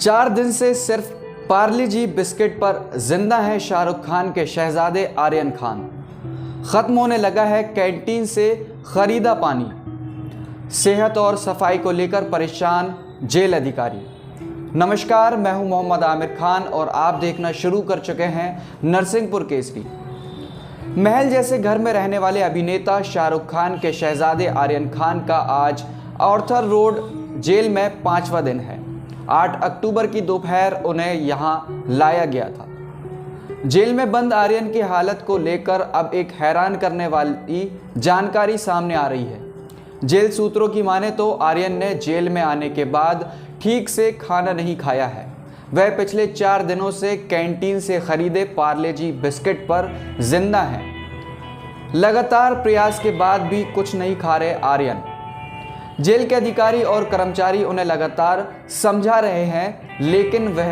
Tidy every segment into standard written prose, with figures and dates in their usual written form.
4 दिन से सिर्फ पार्ले जी बिस्किट पर जिंदा है शाहरुख खान के शहजादे आर्यन खान। ख़त्म होने लगा है कैंटीन से ख़रीदा पानी। सेहत और सफाई को लेकर परेशान जेल अधिकारी। नमस्कार, मैं हूं मोहम्मद आमिर खान और आप देखना शुरू कर चुके हैं नरसिंहपुर केसरी। महल जैसे घर में रहने वाले अभिनेता शाहरुख खान के शहजादे आर्यन खान का आज आर्थर रोड जेल में 5वां दिन है। 8 अक्टूबर की दोपहर उन्हें यहां लाया गया था। जेल में बंद आर्यन की हालत को लेकर अब एक हैरान करने वाली जानकारी सामने आ रही है। जेल सूत्रों की माने तो आर्यन ने जेल में आने के बाद ठीक से खाना नहीं खाया है। वह पिछले 4 दिनों से कैंटीन से खरीदे पार्ले जी बिस्किट पर जिंदा है। लगातार प्रयास के बाद भी कुछ नहीं खा रहे आर्यन। जेल के अधिकारी और कर्मचारी उन्हें लगातार समझा रहे हैं, लेकिन वह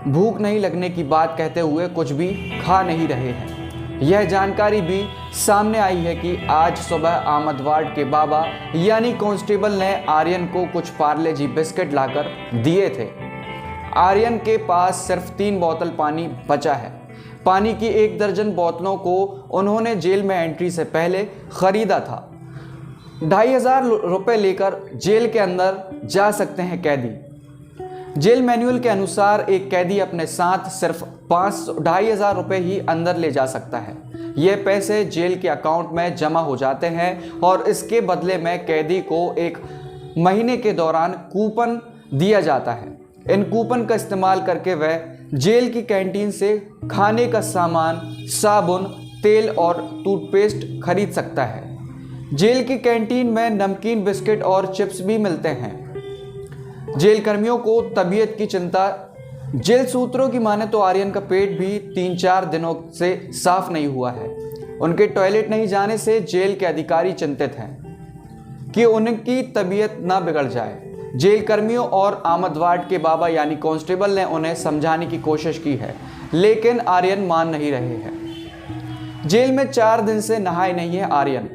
भूख नहीं लगने की बात कहते हुए कुछ भी खा नहीं रहे हैं। यह जानकारी भी सामने आई है कि आज सुबह आमद वार्ड के बाबा यानी कांस्टेबल ने आर्यन को कुछ पार्ले जी बिस्किट लाकर दिए थे। आर्यन के पास सिर्फ 3 बोतल पानी बचा है। पानी की 1 दर्जन बोतलों को उन्होंने जेल में एंट्री से पहले खरीदा था। 2500 रुपये लेकर जेल के अंदर जा सकते हैं कैदी। जेल मैनुअल के अनुसार एक कैदी अपने साथ सिर्फ 2500 रुपये ही अंदर ले जा सकता है। ये पैसे जेल के अकाउंट में जमा हो जाते हैं और इसके बदले में कैदी को 1 महीने के दौरान कूपन दिया जाता है। इन कूपन का इस्तेमाल करके वह जेल की कैंटीन से खाने का सामान, साबुन, तेल और टूथपेस्ट खरीद सकता है। जेल की कैंटीन में नमकीन, बिस्किट और चिप्स भी मिलते हैं। जेल कर्मियों को तबीयत की चिंता। जेल सूत्रों की माने तो आर्यन का पेट भी 3-4 दिनों से साफ नहीं हुआ है। उनके टॉयलेट नहीं जाने से जेल के अधिकारी चिंतित हैं कि उनकी तबीयत ना बिगड़ जाए। जेल कर्मियों और आमद वार्ड के बाबा यानी कांस्टेबल ने उन्हें समझाने की कोशिश की है, लेकिन आर्यन मान नहीं रहे हैं। जेल में 4 दिन से नहाए नहीं है आर्यन।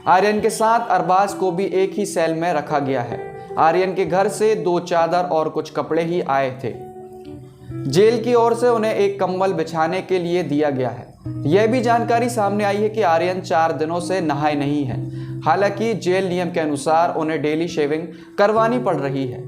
आर्यन के साथ अरबाज को भी एक ही सेल में रखा गया है। आर्यन के घर से 2 चादर और कुछ कपड़े ही आए थे। जेल की ओर से उन्हें एक कंबल बिछाने के लिए दिया गया है। यह भी जानकारी सामने आई है कि आर्यन 4 दिनों से नहाए नहीं है। हालांकि जेल नियम के अनुसार उन्हें डेली शेविंग करवानी पड़ रही है।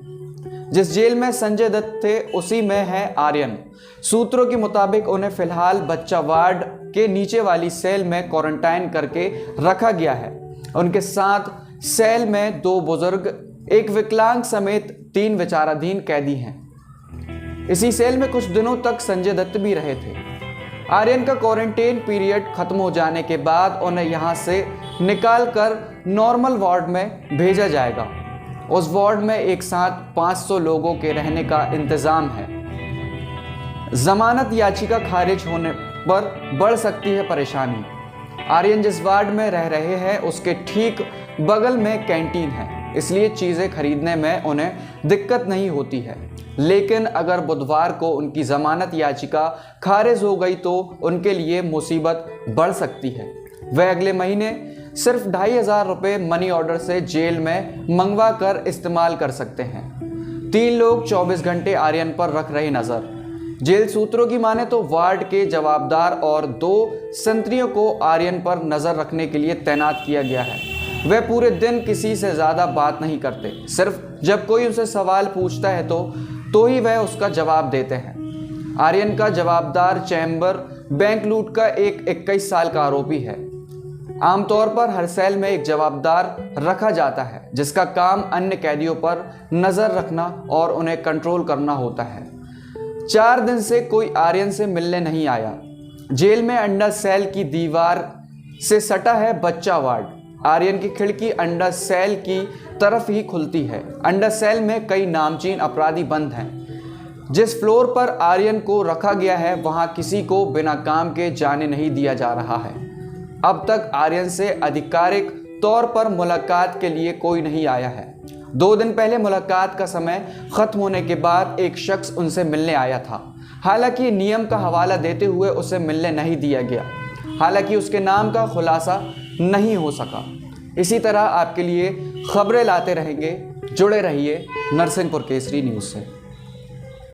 जिस जेल में संजय दत्त थे उसी में है आर्यन। सूत्रों के मुताबिक उन्हें फिलहाल बच्चा वार्ड के नीचे वाली सेल में क्वारंटाइन करके रखा गया है। उनके साथ सेल में 2 बुजुर्ग, 1 विकलांग समेत 3 विचाराधीन कैदी हैं। इसी सेल में कुछ दिनों तक संजय दत्त भी रहे थे। आर्यन का क्वारंटाइन पीरियड खत्म हो जाने के बाद उन्हें यहां से निकालकर नॉर्मल वार्ड में भेजा जाएगा। उस वार्ड में एक साथ 500 लोगों के रहने का इंतजाम है। जमानत याचिका खारिज होने पर बढ़ सकती है परेशानी। आर्यन जिस वार्ड में रह रहे हैं उसके ठीक बगल में कैंटीन है, इसलिए चीज़ें खरीदने में उन्हें दिक्कत नहीं होती है। लेकिन अगर बुधवार को उनकी जमानत याचिका खारिज हो गई तो उनके लिए मुसीबत बढ़ सकती है। वह अगले महीने सिर्फ 2500 रुपये मनी ऑर्डर से जेल में मंगवा कर इस्तेमाल कर सकते हैं। 3 लोग 24 घंटे आर्यन पर रख रहे नज़र। जेल सूत्रों की माने तो वार्ड के जवाबदार और 2 संतरियों को आर्यन पर नज़र रखने के लिए तैनात किया गया है। वे पूरे दिन किसी से ज़्यादा बात नहीं करते। सिर्फ जब कोई उनसे सवाल पूछता है तो ही वह उसका जवाब देते हैं। आर्यन का जवाबदार चैम्बर बैंक लूट का एक 21 साल का आरोपी है। आमतौर पर हर सेल में एक जवाबदार रखा जाता है जिसका काम अन्य कैदियों पर नज़र रखना और उन्हें कंट्रोल करना होता है। 4 दिन से कोई आर्यन से मिलने नहीं आया। जेल में अंडर सेल की दीवार से सटा है बच्चा वार्ड। आर्यन की खिड़की अंडर सेल की तरफ ही खुलती है। अंडर सेल में कई नामचीन अपराधी बंद हैं। जिस फ्लोर पर आर्यन को रखा गया है वहां किसी को बिना काम के जाने नहीं दिया जा रहा है। अब तक आर्यन से आधिकारिक तौर पर मुलाकात के लिए कोई नहीं आया है। 2 दिन पहले मुलाकात का समय खत्म होने के बाद एक शख्स उनसे मिलने आया था। हालांकि नियम का हवाला देते हुए उसे मिलने नहीं दिया गया। हालांकि उसके नाम का खुलासा नहीं हो सका। इसी तरह आपके लिए खबरें लाते रहेंगे। जुड़े रहिए नरसिंहपुर केसरी न्यूज़ से।